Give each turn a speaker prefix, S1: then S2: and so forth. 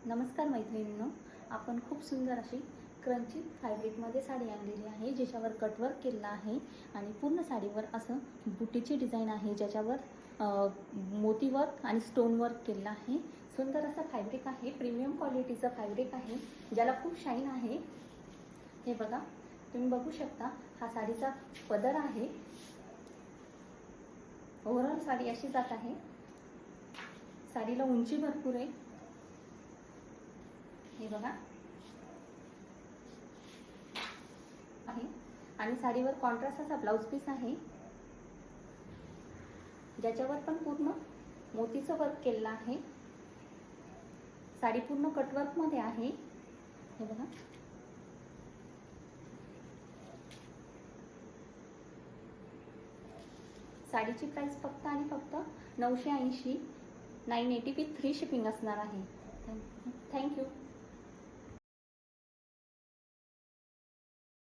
S1: नमस्कार मैत्रिणींनो, आपण खूप सुंदर अशी क्रंची फॅब्रिकमध्ये साडी आणलेली आहे, ज्याच्यावर कटवर्क केलेला आहे आणि पूर्ण साडीवर असं बुटीची डिझाईन आहे, ज्याच्यावर मोती वर्क आणि स्टोन वर्क केलेलं आहे। सुंदर असं फॅब्रिक आहे, प्रीमियम क्वालिटीचं फॅब्रिक आहे, ज्याला खूप शाईन आहे। हे बघा, तुम्ही बघू शकता, हा साडीचा पदर आहे। ओव्हरऑल साडी अशी जात आहे। साडीला उंची भरपूर आहे। हे बघा आहे आणि साडीवर कॉन्ट्रास्ट असा ब्लाउज पीस आहे, ज्याच्यावर पण पूर्ण मोतीचं वर्क केलेलं आहे। साडी पूर्ण कटवर्क मध्ये आहे। हे बघा, साडीची प्राइस फक्त आणि फक्त 980 विथ फ्री शिपिंग असणार आहे। थँक्यू।